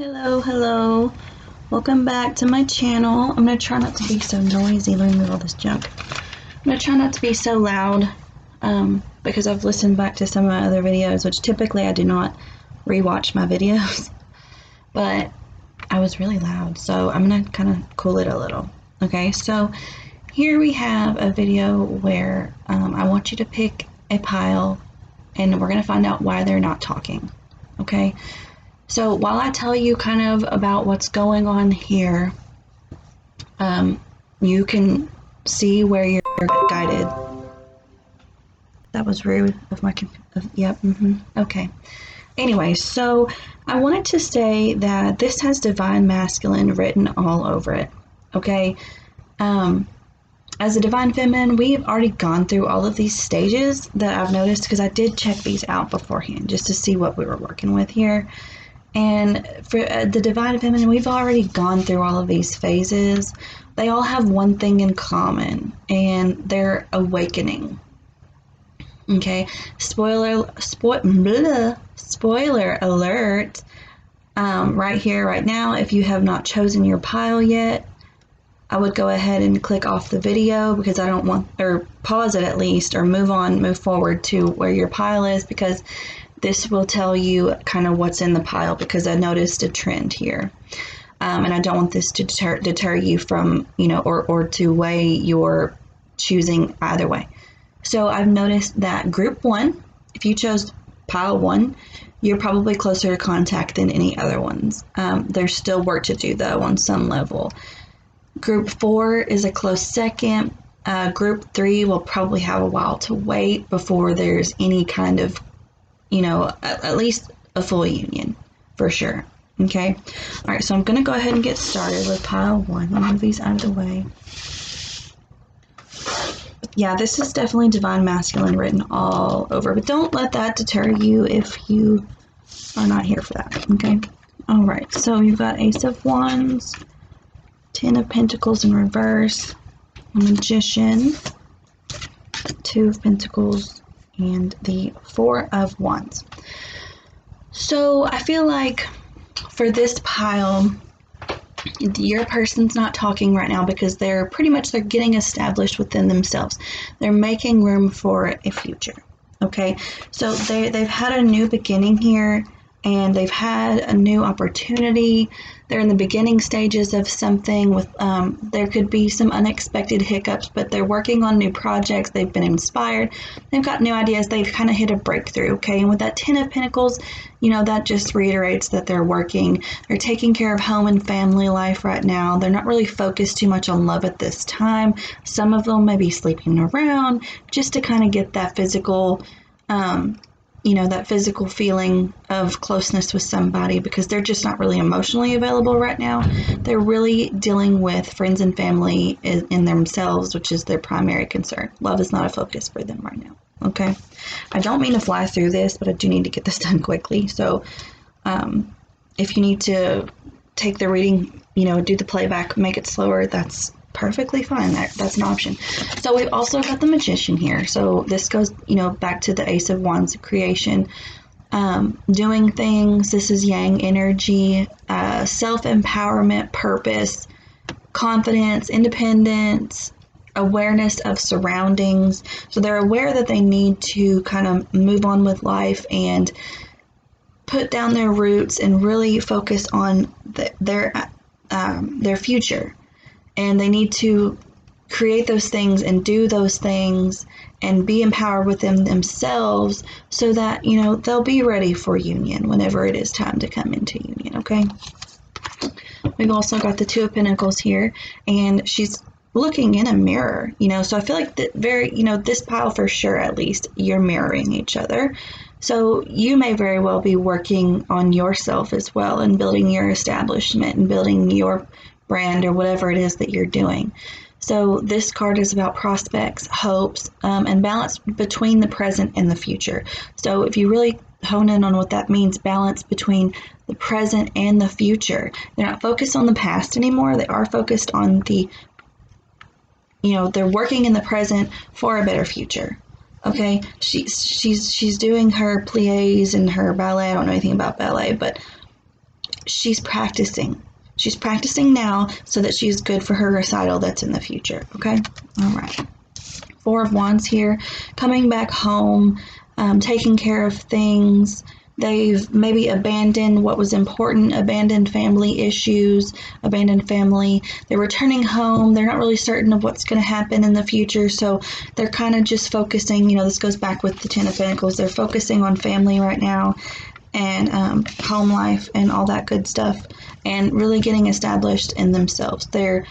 Hello, hello. Welcome back to my channel. I'm going to try not to be so noisy. Let me move all this junk. I'm going to try not to be so loud because I've listened back to some of my other videos, which typically I do not rewatch my videos, but I was really loud, so I'm going to kind of cool it a little. Okay, so here we have a video where I want you to pick a pile and we're going to find out why they're not talking. Okay. So while I tell you kind of about what's going on here, you can see where you're guided. That was rude of my, yep, okay. Anyway, so I wanted to say that this has divine masculine written all over it, okay? As a divine feminine, we've already gone through all of these stages that I've noticed because I did check these out beforehand just to see what we were working with here. And for the divine feminine, we've already gone through all of these phases. They all have one thing in common, and they're awakening. Okay, spoiler alert. Right here, right now, if you have not chosen your pile yet, I would go ahead and click off the video because I don't want, or pause it at least, or move forward to where your pile is, because this will tell you kind of what's in the pile, because I noticed a trend here. And I don't want this to deter you from, or to weigh your choosing either way. So I've noticed that group 1, if you chose pile 1, you're probably closer to contact than any other ones. There's still work to do though on some level. Group 4 is a close second. Group 3 will probably have a while to wait before there's any kind of at least a full union, for sure. Okay. All right, so I'm going to go ahead and get started with pile 1. I'll move these out of the way. Yeah, this is definitely divine masculine written all over, but don't let that deter you if you are not here for that. Okay. All right, so you've got Ace of Wands, 10 of Pentacles in reverse, a Magician, 2 of Pentacles, and the 4 of Wands. So I feel like for this pile, your person's not talking right now because they're getting established within themselves. They're making room for a future. Okay, so they've had a new beginning here, and they've had a new opportunity. They're in the beginning stages of something with, there could be some unexpected hiccups, but they're working on new projects. They've been inspired. They've got new ideas. They've kind of hit a breakthrough, okay? And with that 10 of Pentacles, that just reiterates that they're taking care of home and family life right now. They're not really focused too much on love at this time. Some of them may be sleeping around just to kind of get that physical, that physical feeling of closeness with somebody, because they're just not really emotionally available right now. They're really dealing with friends and family in themselves, which is their primary concern. Love is not a focus for them right now. Okay. I don't mean to fly through this, but I do need to get this done quickly. So if you need to take the reading, do the playback, make it slower, that's perfectly fine. That's an option. So we've also got the Magician here. So this goes, back to the Ace of Wands creation, doing things. This is Yang energy, self-empowerment, purpose, confidence, independence, awareness of surroundings. So they're aware that they need to kind of move on with life and put down their roots and really focus on their future. And they need to create those things and do those things and be empowered with them themselves, so that, they'll be ready for union whenever it is time to come into union, okay? We've also got the 2 of Pentacles here, and she's looking in a mirror, so I feel like that this pile for sure, at least, you're mirroring each other. So you may very well be working on yourself as well, and building your establishment and building your brand or whatever it is that you're doing. So this card is about prospects, hopes, and balance between the present and the future. So if you really hone in on what that means, balance between the present and the future. They're not focused on the past anymore. They are focused on they're working in the present for a better future. Okay, she's doing her pliés and her ballet. I don't know anything about ballet, but she's practicing. She's practicing now so that she's good for her recital that's in the future, okay? All right. Four of Wands here, coming back home, taking care of things. They've maybe abandoned what was important, abandoned family issues, abandoned family. They're returning home. They're not really certain of what's going to happen in the future, so they're kind of just focusing, this goes back with the Ten of Pentacles. They're focusing on family right now and home life and all that good stuff, and really getting established in themselves. They're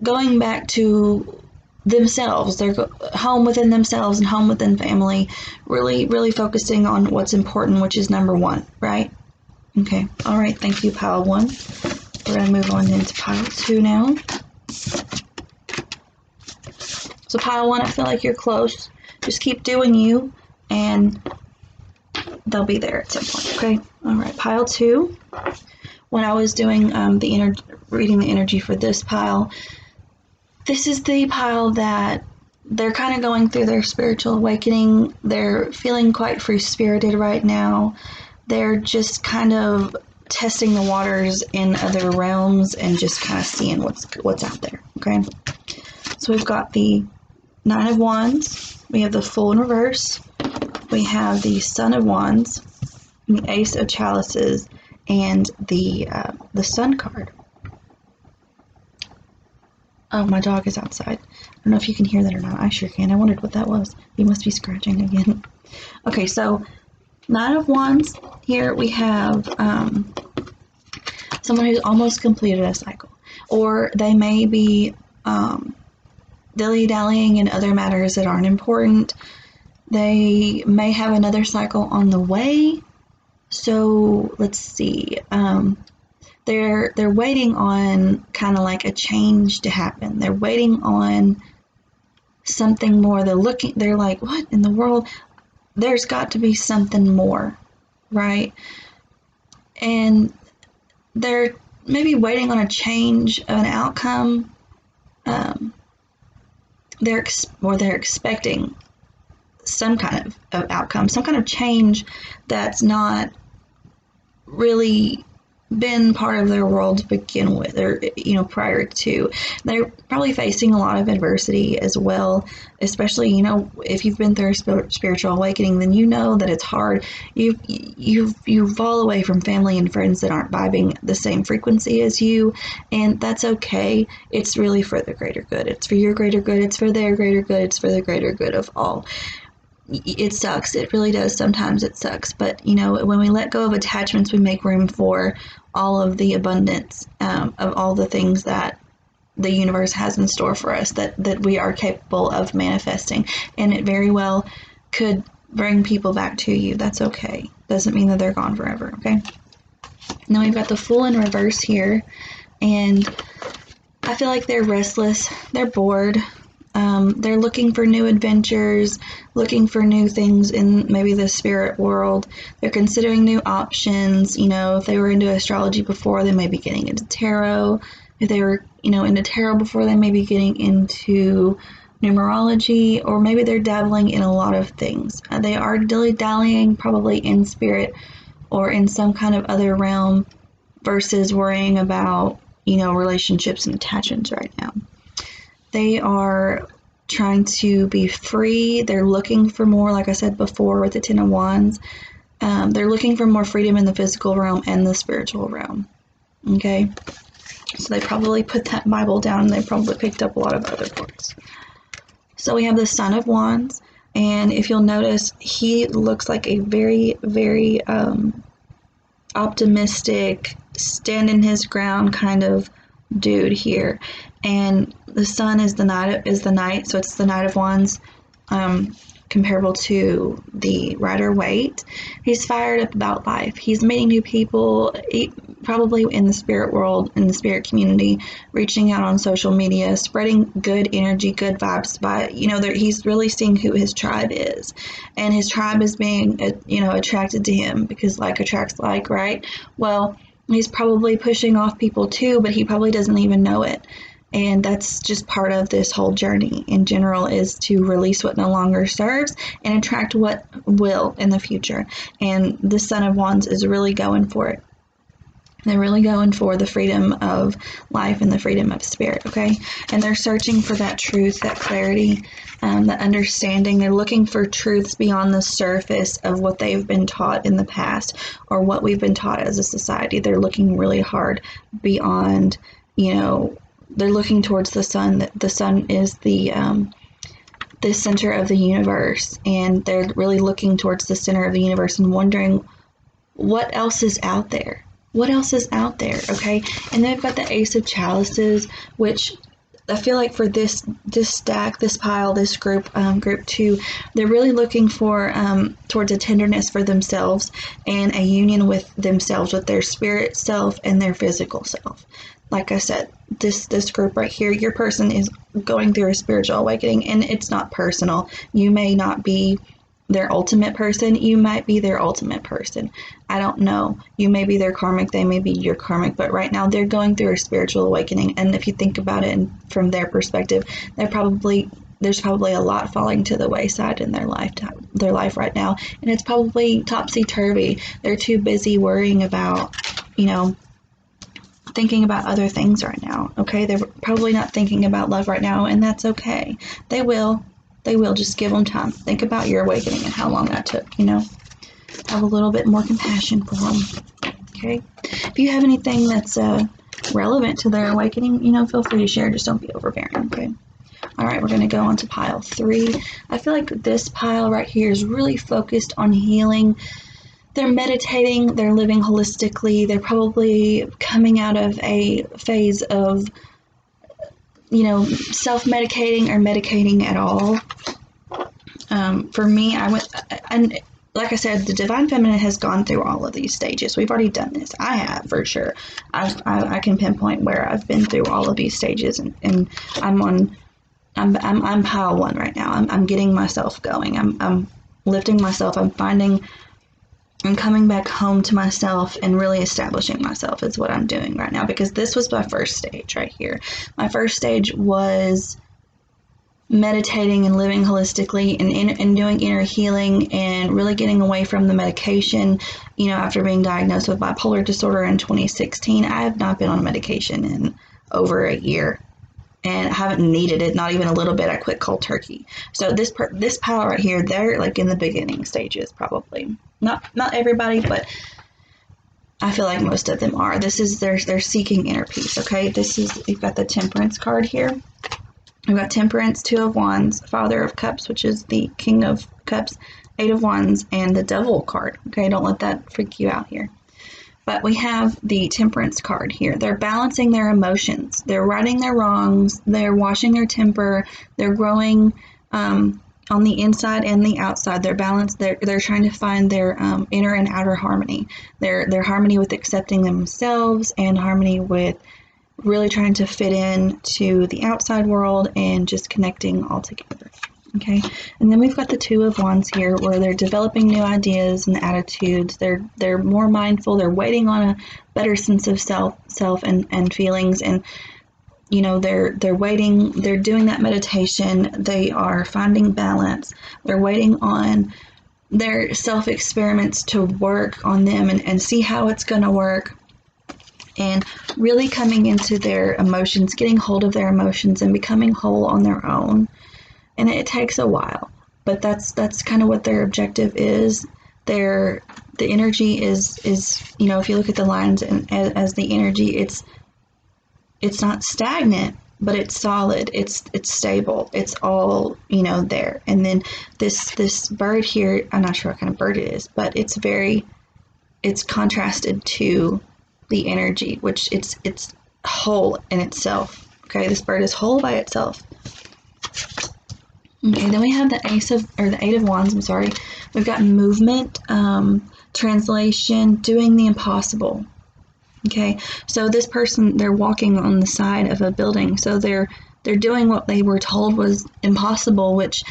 going back to themselves. They're home within themselves and home within family, really focusing on what's important, which is number one, right? Okay. All right. Thank you, pile one. We're going to move on into pile two now. So pile one, I feel like you're close. Just keep doing you, and they'll be there at some point, okay? All right, pile two. When I was doing reading the energy for this pile, this is the pile that they're kind of going through their spiritual awakening. They're feeling quite free-spirited right now. They're just kind of testing the waters in other realms and just kind of seeing what's out there, okay? So we've got the Nine of Wands. We have the Fool in reverse. We have the Son of Wands, the Ace of Chalices, and the Sun card. Oh, my dog is outside. I don't know if you can hear that or not. I sure can. I wondered what that was. He must be scratching again. Okay, so Nine of Wands. Here we have someone who's almost completed a cycle. Or they may be dilly-dallying in other matters that aren't important. They may have another cycle on the way. So let's see. They're waiting on kind of like a change to happen. They're waiting on something more. They're like, what in the world? There's got to be something more, right? And they're maybe waiting on a change of an outcome. They're expecting some kind of outcome, some kind of change that's not really been part of their world to begin with, or prior to. They're probably facing a lot of adversity as well, especially if you've been through a spiritual awakening, then that it's hard. You fall away from family and friends that aren't vibing the same frequency as you, and that's okay. It's really for the greater good. It's for your greater good. It's for their greater good. It's for the greater good of all. It sucks. It really does. Sometimes it sucks. But, when we let go of attachments, we make room for all of the abundance of all the things that the universe has in store for us that we are capable of manifesting. And it very well could bring people back to you. That's okay. Doesn't mean that they're gone forever, okay? And then we've got the Fool in reverse here. And I feel like they're restless. They're bored. They're looking for new adventures, looking for new things in maybe the spirit world. They're considering new options. If they were into astrology before, they may be getting into tarot. If they were, into tarot before, they may be getting into numerology, or maybe they're dabbling in a lot of things. They are dilly-dallying probably in spirit or in some kind of other realm versus worrying about, relationships and attachments right now. They are trying to be free. They're looking for more, like I said before with the Ten of Wands. They're looking for more freedom in the physical realm and the spiritual realm. Okay? So they probably put that Bible down, and they probably picked up a lot of other books. So we have the Son of Wands, and if you'll notice, he looks like a very, very optimistic, stand in his ground kind of dude here. And the Sun is the Knight, so it's the Knight of Wands, comparable to the Rider-Waite. He's fired up about life. He's meeting new people, probably in the spirit world, in the spirit community, reaching out on social media, spreading good energy, good vibes. He's really seeing who his tribe is, and his tribe is being, attracted to him, because like attracts like, right? Well, he's probably pushing off people too, but he probably doesn't even know it. And that's just part of this whole journey in general, is to release what no longer serves and attract what will in the future. And the Son of Wands is really going for it. They're really going for the freedom of life and the freedom of spirit, okay? And they're searching for that truth, that clarity, that understanding. They're looking for truths beyond the surface of what they've been taught in the past or what we've been taught as a society. They're looking really hard beyond, they're looking towards the sun. The sun is the center of the universe, and they're really looking towards the center of the universe and wondering what else is out there. What else is out there, okay? And then we've got the Ace of Chalices, which I feel like for this stack, this pile, this group 2, they're really looking for towards a tenderness for themselves and a union with themselves, with their spirit self and their physical self. Like I said, this group right here, your person is going through a spiritual awakening, and it's not personal. You may not be their ultimate person. You might be their ultimate person. I don't know. You may be their karmic. They may be your karmic. But right now, they're going through a spiritual awakening. And if you think about it from their perspective, there's probably a lot falling to the wayside in their life right now, and it's probably topsy-turvy. They're too busy worrying about, thinking about other things right now, okay? They're probably not thinking about love right now, and that's okay. They will. Just give them time. Think about your awakening and how long that took, Have a little bit more compassion for them, okay? If you have anything that's relevant to their awakening, feel free to share. Just don't be overbearing, okay? All right, we're going to go on to pile 3. I feel like this pile right here is really focused on healing. They're meditating, they're living holistically, they're probably coming out of a phase of, self-medicating or medicating at all. For me, and like I said, the Divine Feminine has gone through all of these stages. We've already done this. I have, for sure. I can pinpoint where I've been through all of these stages, and I'm pile 1 right now. I'm getting myself going. I'm lifting myself. I'm coming back home to myself and really establishing myself is what I'm doing right now, because this was my first stage right here. My first stage was meditating and living holistically and doing inner healing and really getting away from the medication. After being diagnosed with bipolar disorder in 2016, I have not been on medication in over a year. And I haven't needed it, not even a little bit. I quit cold turkey. So this pile right here, they're like in the beginning stages, probably. Not everybody, but I feel like most of them are. This is they're seeking inner peace. Okay, you've got the Temperance card here. We've got Temperance, 2 of Wands, Father of Cups, which is the King of Cups, 8 of Wands, and the Devil card. Okay, don't let that freak you out here. But we have the Temperance card here. They're balancing their emotions. They're righting their wrongs. They're washing their temper. They're growing on the inside and the outside. They're balanced. They're trying to find their inner and outer harmony. Their harmony with accepting themselves and harmony with really trying to fit in to the outside world and just connecting all together. Okay, and then we've got the 2 of Wands here, where they're developing new ideas and attitudes. They're more mindful. They're waiting on a better sense of self and feelings, and they're waiting. They're doing that meditation. They are finding balance. They're waiting on their self experiments to work on them and see how it's going to work, and really coming into their emotions, getting hold of their emotions, and becoming whole on their own. And it takes a while, but that's kind of what their objective is. The energy is if you look at the lines and as the energy, it's not stagnant, but it's solid. It's stable. It's all there. And then this bird here, I'm not sure what kind of bird it is, but it's contrasted to the energy, which it's whole in itself. Okay, this bird is whole by itself. Okay, then we have the 8 of Wands, I'm sorry. We've got movement, translation, doing the impossible. Okay, so this person, they're walking on the side of a building, so they're doing what they were told was impossible, which,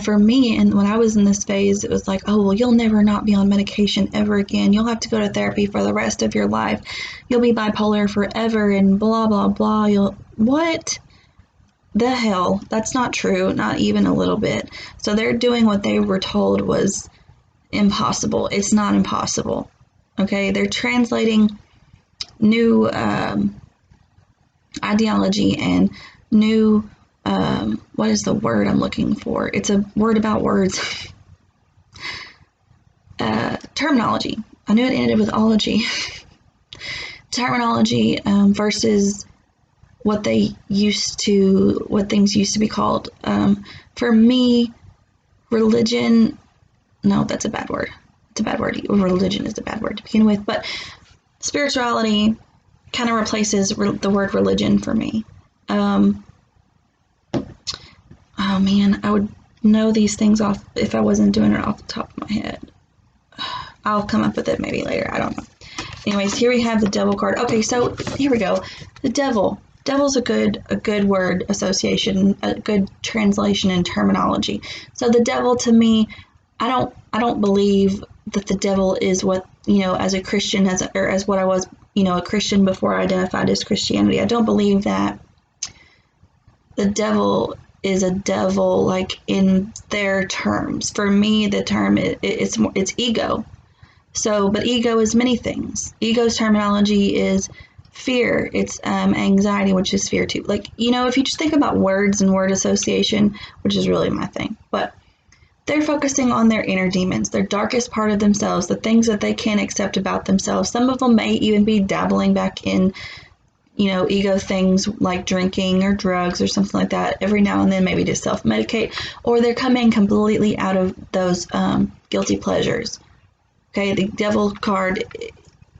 for me, and when I was in this phase, it was like, oh, well, you'll never not be on medication ever again. You'll have to go to therapy for the rest of your life. You'll be bipolar forever and blah, blah, blah. What? The hell? That's not true, not even a little bit. So they're doing what they were told was impossible. It's not impossible. Okay, they're translating new ideology and new, what is the word I'm looking for? It's a word about words. Terminology. I knew it ended with ology. Terminology versus what things used to be called. For me, religion, no, that's a bad word. It's a bad word. Religion is a bad word to begin with, but spirituality kind of replaces the word religion for me. Oh man, I would know these things off if I wasn't doing it off the top of my head. I'll come up with it maybe later. I don't know. Anyways, here we have the devil card. Okay, so here we go. The devil. Devil's a good word association, a good translation and terminology. So the devil, to me, I don't believe that the devil is what, as a Christian, as what I was, a Christian before I identified as Christianity. I don't believe that the devil is a devil like in their terms. For me, the term it's ego. So, but ego is many things. Ego's terminology is fear. It's anxiety, which is fear too. Like, if you just think about words and word association, which is really my thing, but they're focusing on their inner demons, their darkest part of themselves, the things that they can't accept about themselves. Some of them may even be dabbling back in, ego things like drinking or drugs or something like that every now and then, maybe to self-medicate, or they're coming completely out of those guilty pleasures. Okay, the devil card,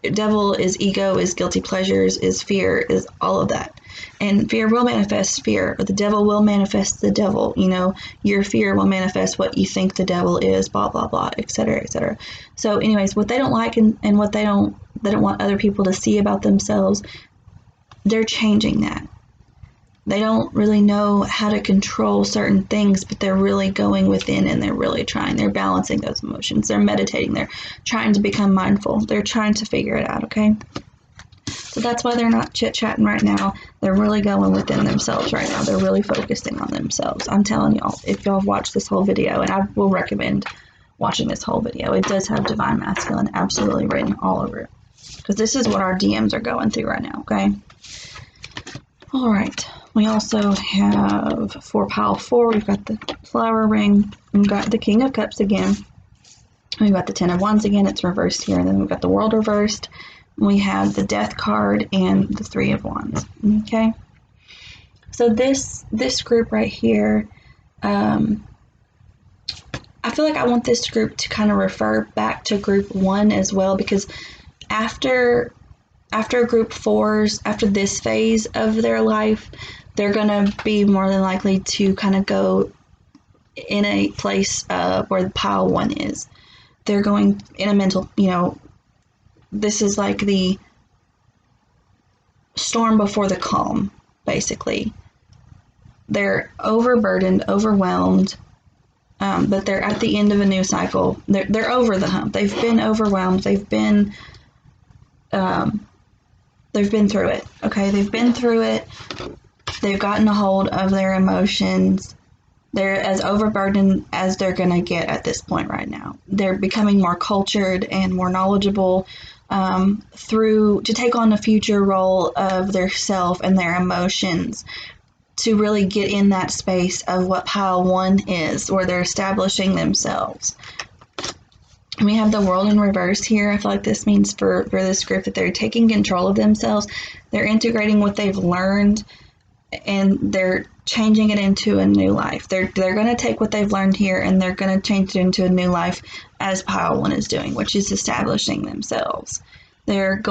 devil is ego, is guilty pleasures, is fear, is all of that. And fear will manifest fear, or the devil will manifest the devil. Your fear will manifest what you think the devil is, blah, blah, blah, etc., etc. So anyways, what they don't like and what they don't want other people to see about themselves, they're changing that. They don't really know how to control certain things, but they're really going within and they're really trying. They're balancing those emotions. They're meditating. They're trying to become mindful. They're trying to figure it out, okay? So that's why they're not chit-chatting right now. They're really going within themselves right now. They're really focusing on themselves. I'm telling y'all, if y'all have watched this whole video, and I will recommend watching this whole video, it does have Divine Masculine absolutely written all over it. Because this is what our DMs are going through right now, okay? All right. We also have for pile 4, we've got the flower ring, we've got the King of Cups again, we've got the Ten of Wands again, it's reversed here, and then we've got the World reversed, we have the Death card, and the Three of Wands, okay? So this group right here, I feel like I want this group to kind of refer back to group 1 as well, because after group 4's, after this phase of their life, they're going to be more than likely to kind of go in a place where the pile 1 is. They're going in a mental, this is like the storm before the calm, basically. They're overburdened, overwhelmed, but they're at the end of a new cycle. They're over the hump. They've been overwhelmed. They've been through it, okay? They've been through it. They've gotten a hold of their emotions. They're as overburdened as they're going to get at this point right now. They're becoming more cultured and more knowledgeable to take on the future role of their self and their emotions, to really get in that space of what pile 1 is, where they're establishing themselves. We have the World in reverse here. I feel like this means for this group that they're taking control of themselves. They're integrating what they've learned and they're changing it into a new life. They're going to take what they've learned here and they're going to change it into a new life, as pile 1 is doing, which is establishing themselves. They're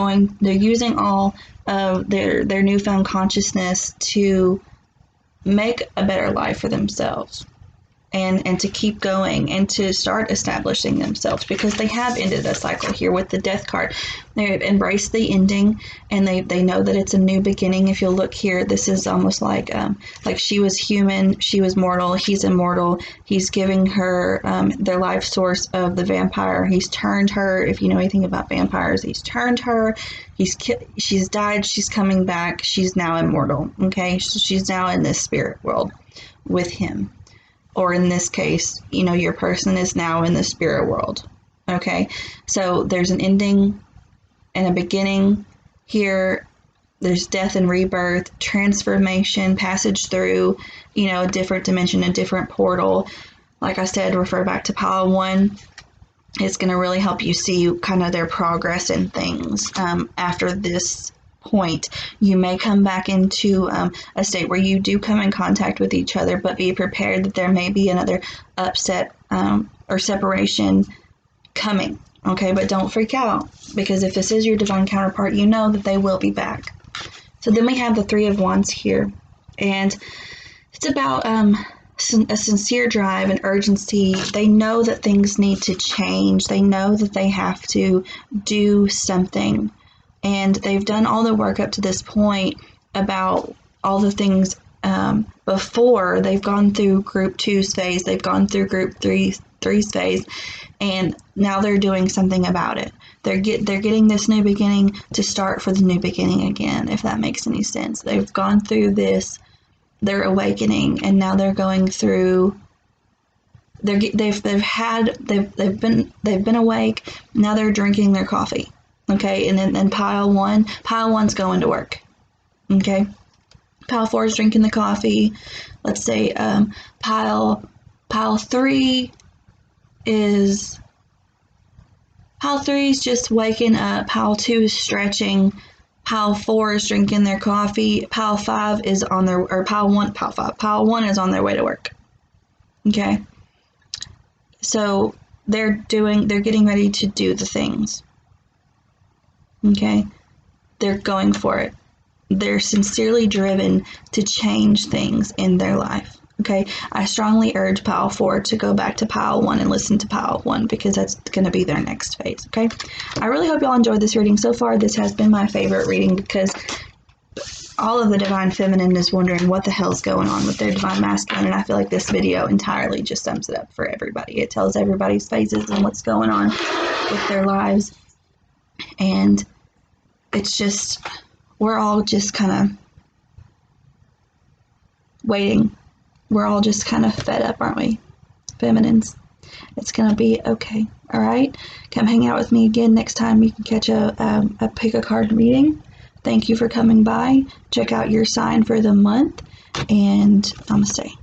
using all of their newfound consciousness to make a better life for themselves. And to keep going and to start establishing themselves, because they have ended a cycle here with the Death card. They've embraced the ending and they know that it's a new beginning. If you'll look here, this is almost like she was human, she was mortal, he's immortal. He's giving her their life source of the vampire. He's turned her, if you know anything about vampires, he's turned her. She's died, she's coming back, she's now immortal, okay? She's now in this spirit world with him. Or in this case, your person is now in the spirit world. Okay, so there's an ending and a beginning, here there's death and rebirth, transformation, passage through, a different dimension, a different portal. Like I said, refer back to pile 1. It's going to really help you see kind of their progress in things. After this point, you may come back into a state where you do come in contact with each other, but be prepared that there may be another upset or separation coming. Okay, but don't freak out, because if this is your divine counterpart, you know that they will be back. So then we have the 3 of Wands here, and it's about a sincere drive and urgency. They know that things need to change. They know that they have to do something, and they've done all the work up to this point about all the things before. They've gone through group 2's phase, they've gone through group 3's phase, and now they're doing something about it. They're getting this new beginning to start for the new beginning again, if that makes any sense. They've gone through this, they're awakening, and now they're going through. They've been awake. Now they're drinking their coffee. Okay, and then pile 1's going to work. Okay, pile 4 is drinking the coffee. Let's say pile 3 is. Pile 3 is just waking up. Pile 2 is stretching. Pile 4 is drinking their coffee. Pile 5 is on their, or pile 1 is on their way to work. Okay. So they're getting ready to do the things. Okay. They're going for it. They're sincerely driven to change things in their life. Okay, I strongly urge pile 4 to go back to pile 1 and listen to pile 1, because that's going to be their next phase. Okay, I really hope y'all enjoyed this reading so far. This has been my favorite reading, because all of the divine feminine is wondering what the hell's going on with their divine masculine, and I feel like this video entirely just sums it up for everybody. It tells everybody's phases and what's going on with their lives, and it's just, we're all just kind of waiting. We're all just kind of fed up, aren't we, feminines? It's going to be okay, all right? Come hang out with me again next time. You can catch a pick a card reading. Thank you for coming by. Check out your sign for the month, and namaste.